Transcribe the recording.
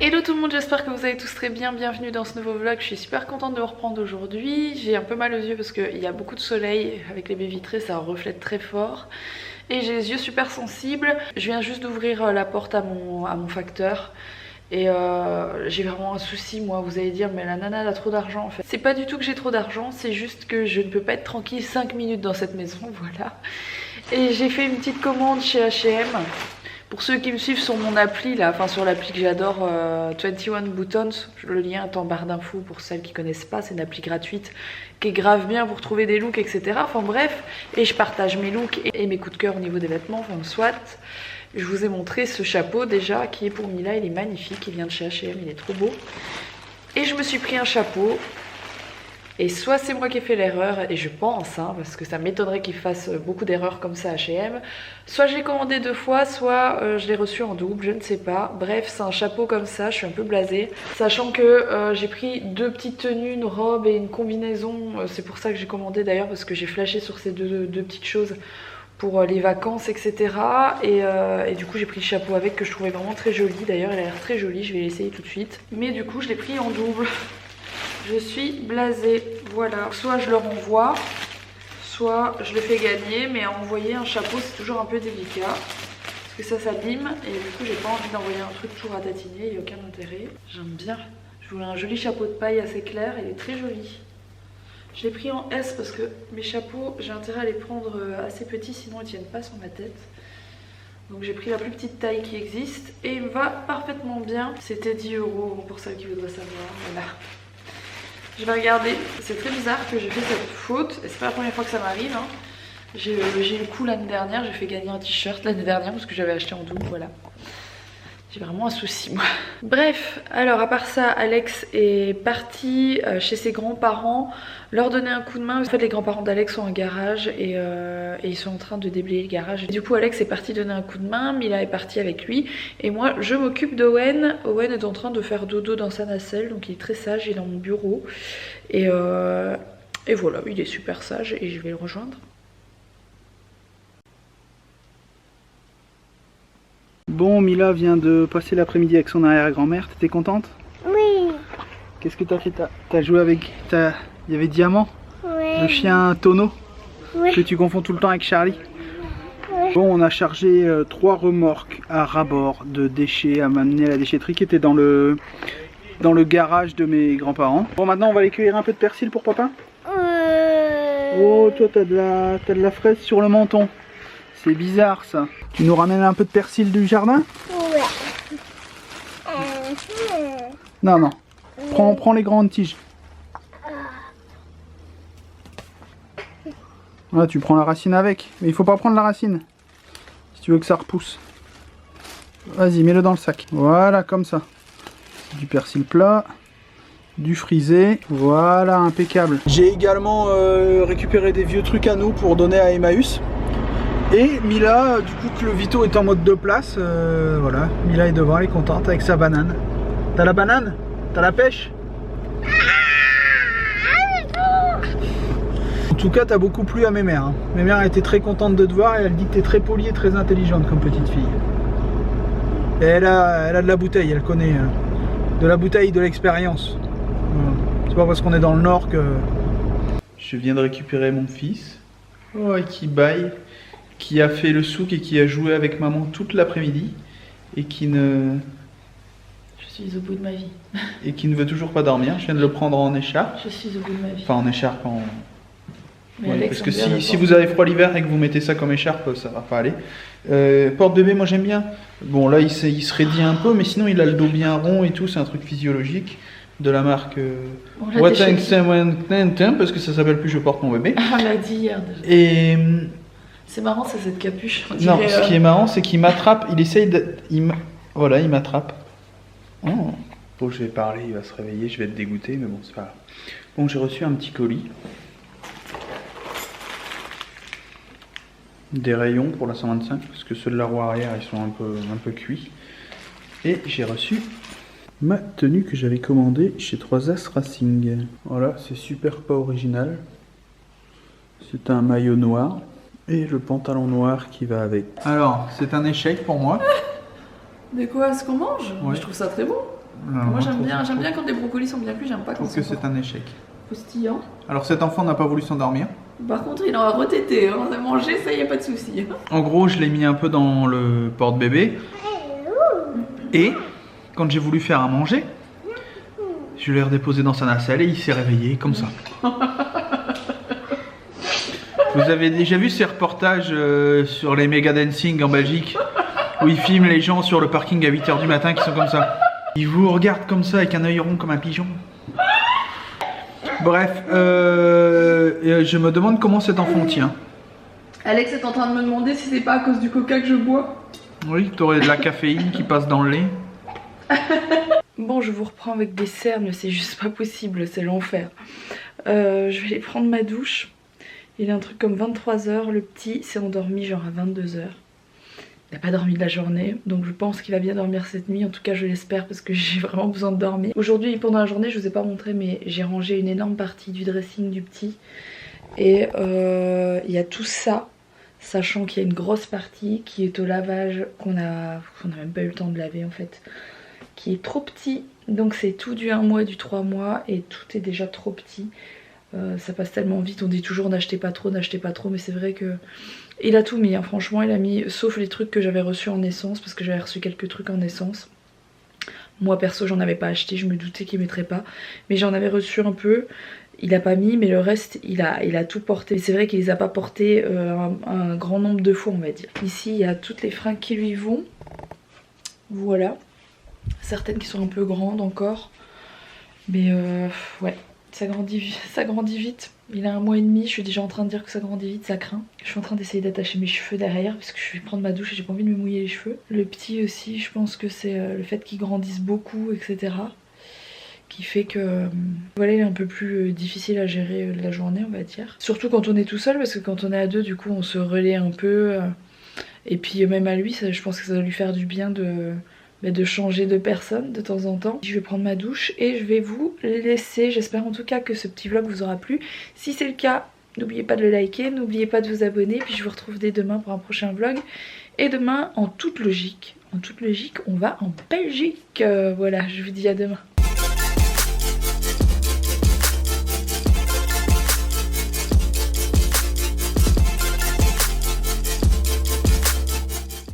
Hello tout le monde, j'espère que vous allez tous très bien, bienvenue dans ce nouveau vlog. Je suis super contente de vous reprendre aujourd'hui. J'ai un peu mal aux yeux parce qu'il y a beaucoup de soleil, avec les baies vitrées ça reflète très fort. Et j'ai les yeux super sensibles. Je viens juste d'ouvrir la porte à mon facteur. Et j'ai vraiment un souci, moi. Vous allez dire mais la nana elle a trop d'argent en fait. C'est pas du tout que j'ai trop d'argent, c'est juste que je ne peux pas être tranquille 5 minutes dans cette maison, voilà. Et j'ai fait une petite commande chez H&M. Pour ceux qui me suivent sur mon appli, là, enfin sur l'appli que j'adore, 21 Buttons, le lien est en barre d'infos pour celles qui connaissent pas, c'est une appli gratuite qui est grave bien pour trouver des looks, etc. Enfin bref, et je partage mes looks et mes coups de cœur au niveau des vêtements, enfin soit. Je vous ai montré ce chapeau déjà qui est pour Mila, il est magnifique, il vient de chez H&M, il est trop beau. Et je me suis pris un chapeau. Et soit c'est moi qui ai fait l'erreur, et je pense, hein, parce que ça m'étonnerait qu'il fasse beaucoup d'erreurs comme ça à H&M. Soit je l'ai commandé 2 fois, soit je l'ai reçu en double, je ne sais pas. Bref, c'est un chapeau comme ça, je suis un peu blasée. Sachant que j'ai pris 2 petites tenues, une robe et une combinaison. C'est pour ça que j'ai commandé d'ailleurs, parce que j'ai flashé sur ces deux petites choses pour les vacances, etc. Et du coup j'ai pris le chapeau avec, que je trouvais vraiment très joli. D'ailleurs il a l'air très joli, je vais l'essayer tout de suite. Mais du coup je l'ai pris en double. Je suis blasée, voilà. Soit je le renvoie, soit je le fais gagner, mais envoyer un chapeau c'est toujours un peu délicat. Parce que ça s'abîme et du coup j'ai pas envie d'envoyer un truc tout ratatiné, il n'y a aucun intérêt. J'aime bien. Je voulais un joli chapeau de paille assez clair, il est très joli. Je l'ai pris en S parce que mes chapeaux, j'ai intérêt à les prendre assez petits, sinon ils tiennent pas sur ma tête. Donc j'ai pris la plus petite taille qui existe et il me va parfaitement bien. C'était 10 € pour celles qui voudraient savoir, voilà. Je vais regarder, c'est très bizarre que j'ai fait cette faute, et c'est pas la première fois que ça m'arrive. Hein. J'ai eu le coup l'année dernière, j'ai fait gagner un t-shirt l'année dernière parce que j'avais acheté en double, voilà. J'ai vraiment un souci moi. Bref, alors à part ça, Alex est parti chez ses grands-parents leur donner un coup de main. En fait les grands-parents d'Alex sont en garage et ils sont en train de déblayer le garage. Et du coup Alex est parti donner un coup de main, Mila est partie avec lui. Et moi je m'occupe d'Owen. Owen est en train de faire dodo dans sa nacelle, donc il est très sage, il est dans mon bureau. Et voilà, il est super sage et je vais le rejoindre. Bon, Mila vient de passer l'après-midi avec son arrière-grand-mère, t'étais contente? Oui. Qu'est-ce que t'as fait? T'as joué avec... Il y avait Diamant? Oui. Le chien Tonneau? Oui. Que tu confonds tout le temps avec Charlie? Oui. Bon, on a chargé 3 remorques à ras-bord de déchets à m'amener à la déchetterie qui était dans le garage de mes grands-parents. Bon, maintenant on va aller cueillir un peu de persil pour papa? Oh, toi t'as de la fraise sur le menton. C'est bizarre ça. Tu nous ramènes un peu de persil du jardin? Ouais. Non, non. Prends les grandes tiges. Là, tu prends la racine avec. Mais il faut pas prendre la racine. Si tu veux que ça repousse. Vas-y, mets-le dans le sac. Voilà, comme ça. Du persil plat. Du frisé. Voilà, impeccable. J'ai également récupéré des vieux trucs à nous pour donner à Emmaüs. Et Mila, du coup que le Vito est en mode 2 places, voilà, Mila est devant, elle est contente avec sa banane. T'as la banane? T'as la pêche? En tout cas, t'as beaucoup plu à mes mères. Hein. Mes mères étaient très contentes de te voir et elle dit que t'es très polie et très intelligente comme petite fille. Et elle a de la bouteille, elle connaît de la bouteille, de l'expérience. C'est pas parce qu'on est dans le nord que... Je viens de récupérer mon fils, oh, qui baille. Qui a fait le souk et qui a joué avec maman toute l'après-midi et qui ne... Je suis au bout de ma vie. Et qui ne veut toujours pas dormir. Je viens de le prendre en écharpe. Je suis au bout de ma vie. Enfin en écharpe, en... Ouais, parce que si vous avez froid l'hiver et que vous mettez ça comme écharpe, ça va pas aller. Porte-bébé, moi j'aime bien. Bon là il se raidit un peu, mais sinon il a le dos bien rond et tout, c'est un truc physiologique. De la marque parce que ça s'appelle plus Je porte mon bébé. On l'a dit hier déjà. Et... C'est marrant, c'est cette capuche. Non, ce qui est marrant, c'est qu'il m'attrape, il essaye de... Voilà, il m'attrape. Oh. Bon, je vais parler, il va se réveiller, je vais être dégoûté, mais bon, c'est pas grave. Bon, j'ai reçu un petit colis. Des rayons pour la 125, parce que ceux de la roue arrière, ils sont un peu cuits. Et j'ai reçu ma tenue que j'avais commandée chez 3S Racing. Voilà, c'est super pas original. C'est un maillot noir. Et le pantalon noir qui va avec. Alors, c'est un échec pour moi. De quoi? Ce qu'on mange? Ouais. Je trouve ça très beau. Moi j'aime bien quand les brocolis sont bien cuits, j'aime pas quand que c'est un échec. Croustillant. Alors cet enfant n'a pas voulu s'endormir. Par contre il en a retété, on a mangé, ça y a pas de souci. En gros, je l'ai mis un peu dans le porte-bébé. Et quand j'ai voulu faire à manger, je l'ai redéposé dans sa nacelle et il s'est réveillé comme ça. Vous avez déjà vu ces reportages sur les Mega Dancing en Belgique où ils filment les gens sur le parking à 8 h du matin qui sont comme ça. Ils vous regardent comme ça avec un œil rond comme un pigeon. Bref, je me demande comment cet enfant tient. Alex est en train de me demander si c'est pas à cause du coca que je bois. Oui, t'aurais de la caféine qui passe dans le lait. Bon, je vous reprends avec des cernes, c'est juste pas possible, c'est l'enfer. Je vais aller prendre ma douche. Il est un truc comme 23 h, le petit s'est endormi genre à 22 h. Il n'a pas dormi de la journée, donc je pense qu'il va bien dormir cette nuit, en tout cas je l'espère parce que j'ai vraiment besoin de dormir. Aujourd'hui, pendant la journée, je vous ai pas montré, mais j'ai rangé une énorme partie du dressing du petit. Et il y a tout ça, sachant qu'il y a une grosse partie qui est au lavage, qu'on a même pas eu le temps de laver en fait, qui est trop petit. Donc c'est tout du 1 mois, du 3 mois, et tout est déjà trop petit. Ça passe tellement vite, on dit toujours n'achetez pas trop, mais c'est vrai que il a tout mis, hein. Franchement il a mis, sauf les trucs que j'avais reçus en essence, parce que j'avais reçu quelques trucs en essence. Moi perso j'en avais pas acheté, je me doutais qu'il mettrait pas, mais j'en avais reçu un peu. Il a pas mis, mais le reste il a tout porté. C'est vrai qu'il les a pas portés un grand nombre de fois, on va dire. Ici il y a toutes les fringues qui lui vont, voilà, certaines qui sont un peu grandes encore, mais ouais. Ça grandit vite. Il a 1 mois et demi, je suis déjà en train de dire que ça grandit vite, ça craint. Je suis en train d'essayer d'attacher mes cheveux derrière parce que je vais prendre ma douche et j'ai pas envie de me mouiller les cheveux. Le petit aussi, je pense que c'est le fait qu'il grandisse beaucoup, etc. qui fait que voilà, il est un peu plus difficile à gérer la journée, on va dire. Surtout quand on est tout seul, parce que quand on est à deux, du coup on se relaie un peu. Et puis même à lui, je pense que ça va lui faire du bien de changer de personne de temps en temps. Je vais prendre ma douche et je vais vous laisser. J'espère en tout cas que ce petit vlog vous aura plu. Si c'est le cas, n'oubliez pas de le liker, n'oubliez pas de vous abonner. Puis je vous retrouve dès demain pour un prochain vlog. Et demain, en toute logique, on va en Belgique. Voilà, je vous dis à demain.